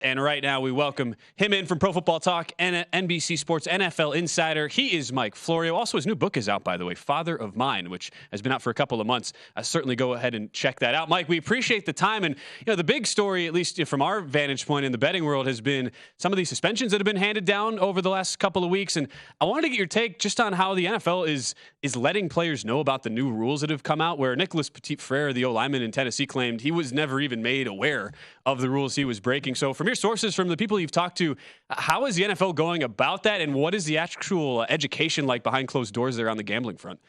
And right now we welcome him in from Pro Football Talk and NBC Sports NFL Insider. He is Mike Florio. Also, his new book is out, by the way, Father of Mine, which has been out for a couple of months. Certainly go ahead and check that out. Mike, we appreciate the time. And, the big story, at least from our vantage point in the betting world, has been some of these suspensions that have been handed down over the last couple of weeks. And I wanted to get your take just on how the NFL is letting players know about the new rules that have come out, where Nicholas Petit-Frere, the O-lineman in Tennessee, claimed he was never even made aware of the rules he was breaking. So from your sources, from the people you've talked to, how is the NFL going about that, and what is the actual education like behind closed doors there on the gambling front?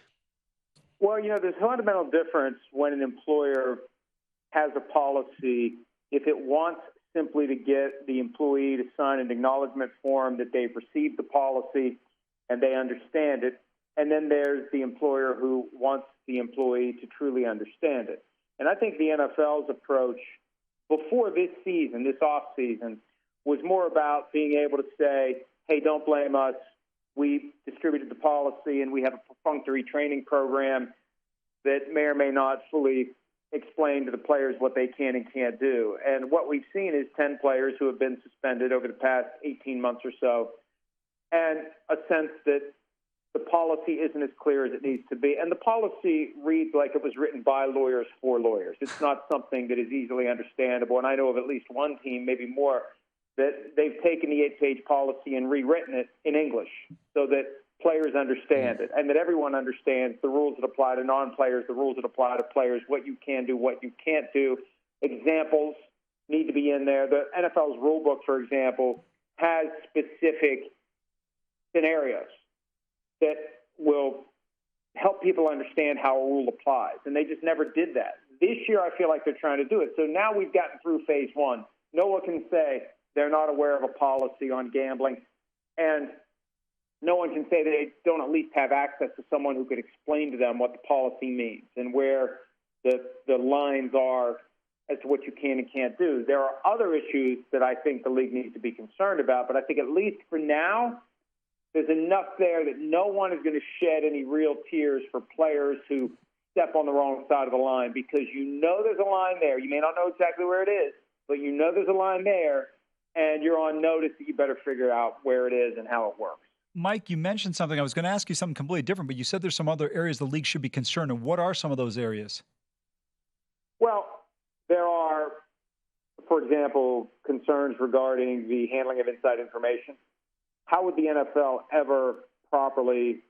Well, there's a fundamental difference when an employer has a policy. If it wants simply to get the employee to sign an acknowledgement form that they've received the policy and they understand it, and then there's the employer who wants the employee to truly understand it. And I think the NFL's approach before this season, this offseason, was more about being able to say, hey, don't blame us. We distributed the policy and we have a perfunctory training program that may or may not fully explain to the players what they can and can't do. And what we've seen is 10 players who have been suspended over the past 18 months or so, and a sense that the policy isn't as clear as it needs to be. And the policy reads like it was written by lawyers for lawyers. It's not something that is easily understandable. And I know of at least one team, maybe more, that they've taken the 8-page policy and rewritten it in English so that players understand it and that everyone understands the rules that apply to non-players, the rules that apply to players, what you can do, what you can't do. Examples need to be in there. The NFL's rule book, for example, has specific scenarios that will help people understand how a rule applies, and they just never did that. This year, I feel like they're trying to do it. So now we've gotten through phase one. No one can say they're not aware of a policy on gambling, and no one can say they don't at least have access to someone who could explain to them what the policy means and where the lines are as to what you can and can't do. There are other issues that I think the league needs to be concerned about, but I think at least for now, there's enough there that no one is going to shed any real tears for players who step on the wrong side of the line, because there's a line there. You may not know exactly where it is, but there's a line there, and you're on notice that you better figure out where it is and how it works. Mike, you mentioned something. I was going to ask you something completely different, but you said there's some other areas the league should be concerned in. What are some of those areas? Well, there are, for example, concerns regarding the handling of inside information. How would the NFL ever properly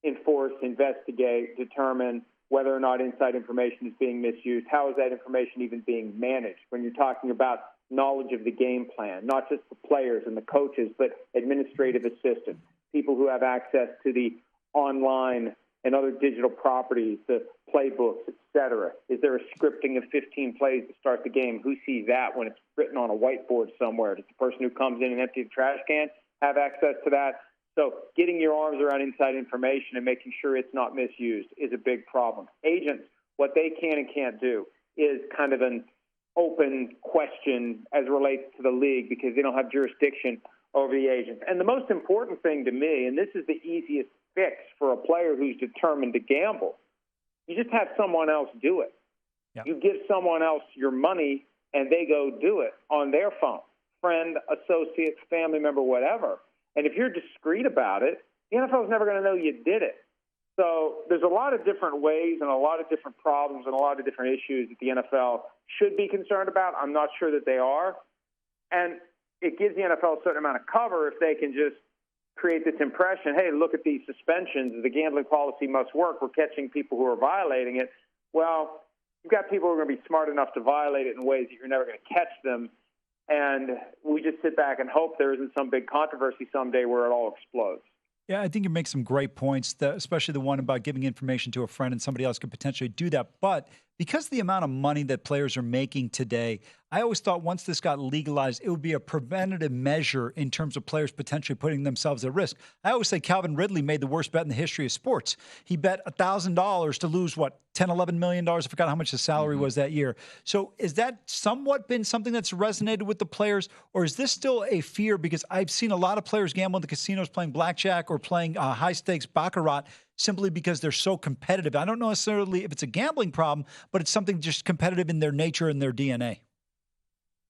enforce, investigate, determine whether or not inside information is being misused? How is that information even being managed when you're talking about knowledge of the game plan, not just the players and the coaches, but administrative assistants, people who have access to the online and other digital properties, the playbooks, et cetera? Is there a scripting of 15 plays to start the game? Who sees that when it's written on a whiteboard somewhere? Does the person who comes in and empties the trash can have access to that? So getting your arms around inside information and making sure it's not misused is a big problem. Agents, what they can and can't do is kind of an open question as it relates to the league, because they don't have jurisdiction over the agents. And the most important thing to me, and this is the easiest fix for a player who's determined to gamble, you just have someone else do it. Yeah. You give someone else your money and they go do it on their phone. Friend, associate, family member, whatever. And if you're discreet about it, the NFL is never going to know you did it. So there's a lot of different ways and a lot of different problems and a lot of different issues that the NFL should be concerned about. I'm not sure that they are. And it gives the NFL a certain amount of cover if they can just create this impression, hey, look at these suspensions. The gambling policy must work. We're catching people who are violating it. Well, you've got people who are going to be smart enough to violate it in ways that you're never going to catch them. And we just sit back and hope there isn't some big controversy someday where it all explodes. Yeah, I think you make some great points, especially the one about giving information to a friend and somebody else could potentially do that. But because of the amount of money that players are making today, I always thought once this got legalized, it would be a preventative measure in terms of players potentially putting themselves at risk. I always say Calvin Ridley made the worst bet in the history of sports. He bet $1,000 to lose, $10, $11 million? I forgot how much the salary was that year. So is that somewhat been something that's resonated with the players, or is this still a fear? Because I've seen a lot of players gamble in the casinos playing blackjack or playing high-stakes baccarat simply because they're so competitive. I don't know necessarily if it's a gambling problem, but it's something just competitive in their nature and their DNA.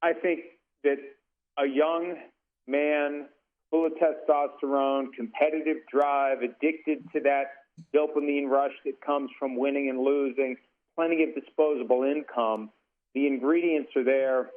I think that a young man full of testosterone, competitive drive, addicted to that dopamine rush that comes from winning and losing, plenty of disposable income, the ingredients are there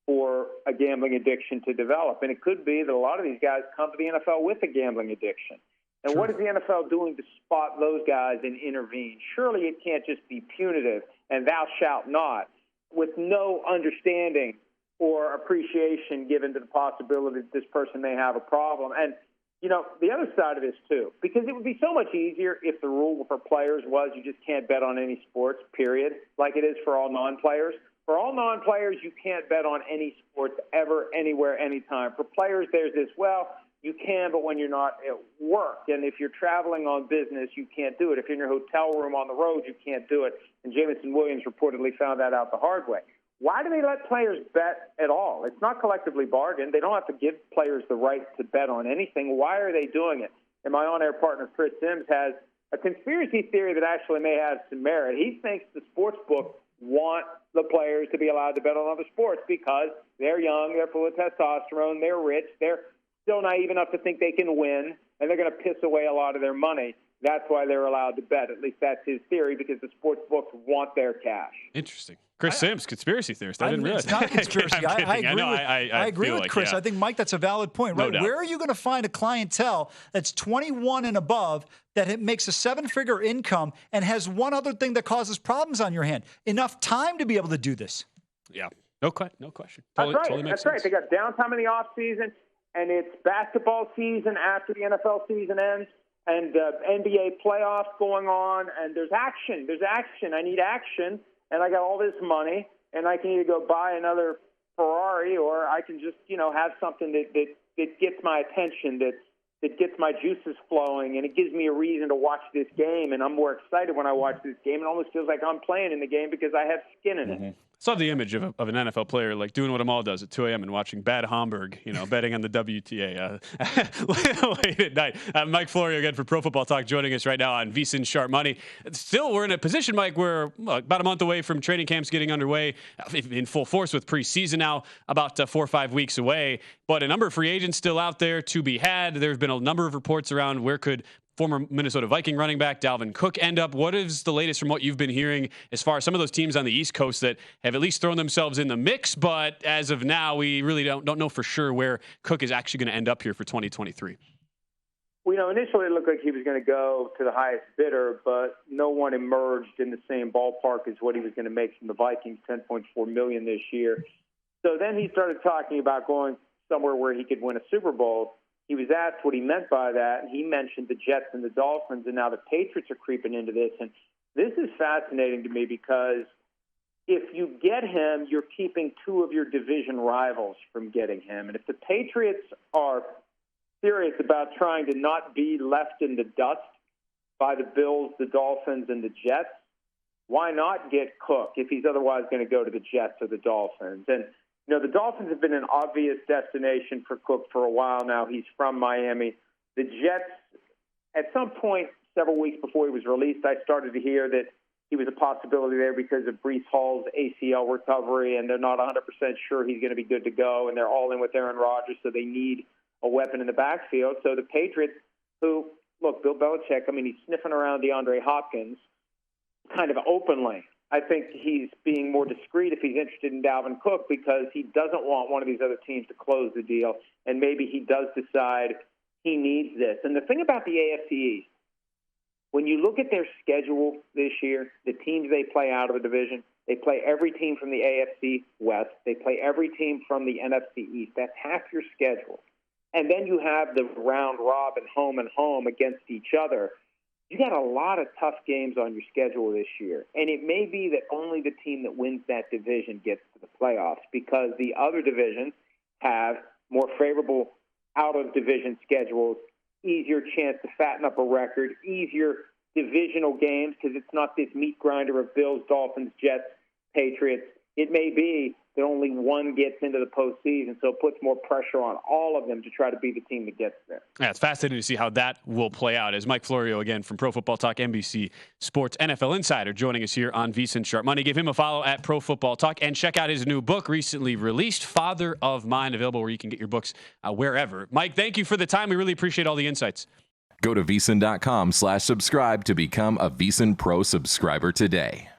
for a gambling addiction to develop. And it could be that a lot of these guys come to the NFL with a gambling addiction. And Sure. What is the NFL doing to spot those guys and intervene? Surely it can't just be punitive and thou shalt not, with no understanding or appreciation given to the possibility that this person may have a problem. And, you know, the other side of this, too, because it would be so much easier if the rule for players was you just can't bet on any sports, period, like it is for all non-players. For all non-players, you can't bet on any sports ever, anywhere, anytime. For players, there's this, well, you can, but when you're not at work. And if you're traveling on business, you can't do it. If you're in your hotel room on the road, you can't do it. And Jamison Williams reportedly found that out the hard way. Why do they let players bet at all? It's not collectively bargained. They don't have to give players the right to bet on anything. Why are they doing it? And my on-air partner, Chris Sims, has a conspiracy theory that actually may have some merit. He thinks the sports book want the players to be allowed to bet on other sports because they're young, they're full of testosterone, they're rich, they're still naive enough to think they can win, and they're going to piss away a lot of their money. That's why they're allowed to bet. At least that's his theory, because the sports books want their cash. Interesting. Chris Sims, conspiracy theorist. I didn't realize. It's not a conspiracy. I agree with Chris. Yeah. I think, Mike, that's a valid point, right? No doubt. Where are you going to find a clientele that's 21 and above that makes a seven-figure income and has one other thing that causes problems on your hand? Enough time to be able to do this. Yeah. No question. That's right. Totally makes That's sense. right. They got downtime in the off season, and it's basketball season after the NFL season ends, and NBA playoffs going on, and there's action. There's action. I need action, and I got all this money, and I can either go buy another Ferrari, or I can just, have something that gets my attention, that gets my juices flowing, and it gives me a reason to watch this game, and I'm more excited when I watch this game. It almost feels like I'm playing in the game because I have skin in it. I saw the image of an NFL player like doing what Amal does at 2 a.m. and watching Bad Homburg, betting on the WTA late at night. Mike Florio again for Pro Football Talk joining us right now on VSiN Sharp Money. Still, we're in a position, Mike, where about a month away from training camps getting underway in full force with preseason now, about 4 or 5 weeks away. But a number of free agents still out there to be had. There's been a number of reports around where could former Minnesota Viking running back Dalvin Cook end up. What is the latest from what you've been hearing as far as some of those teams on the East Coast that have at least thrown themselves in the mix, but as of now, we really don't know for sure where Cook is actually going to end up here for 2023? Well, initially it looked like he was going to go to the highest bidder, but no one emerged in the same ballpark as what he was going to make from the Vikings, $10.4 million this year. So then he started talking about going somewhere where he could win a Super Bowl. He was asked what he meant by that, and he mentioned the Jets and the Dolphins, and now the Patriots are creeping into this. And this is fascinating to me because if you get him, you're keeping two of your division rivals from getting him. And if the Patriots are serious about trying to not be left in the dust by the Bills, the Dolphins, and the Jets, why not get Cook if he's otherwise going to go to the Jets or the Dolphins? And the Dolphins have been an obvious destination for Cook for a while now. He's from Miami. The Jets, at some point several weeks before he was released, I started to hear that he was a possibility there because of Breece Hall's ACL recovery, and they're not 100% sure he's going to be good to go, and they're all in with Aaron Rodgers, so they need a weapon in the backfield. So the Patriots, who, look, Bill Belichick, he's sniffing around DeAndre Hopkins kind of openly. I think he's being more discreet if he's interested in Dalvin Cook because he doesn't want one of these other teams to close the deal, and maybe he does decide he needs this. And the thing about the AFC East, when you look at their schedule this year, the teams they play out of the division, they play every team from the AFC West. They play every team from the NFC East. That's half your schedule. And then you have the round robin home and home against each other. You got a lot of tough games on your schedule this year. And it may be that only the team that wins that division gets to the playoffs because the other divisions have more favorable out-of-division schedules, easier chance to fatten up a record, easier divisional games because it's not this meat grinder of Bills, Dolphins, Jets, Patriots. It may be that only one gets into the postseason. So it puts more pressure on all of them to try to be the team that gets there. Yeah, it's fascinating to see how that will play out. As Mike Florio, again, from Pro Football Talk, NBC Sports NFL Insider, joining us here on VSiN Sharp Money. Give him a follow at Pro Football Talk and check out his new book recently released, Father of Mine, available where you can get your books wherever. Mike, thank you for the time. We really appreciate all the insights. Go to VSiN.com/subscribe to become a VSiN Pro subscriber today.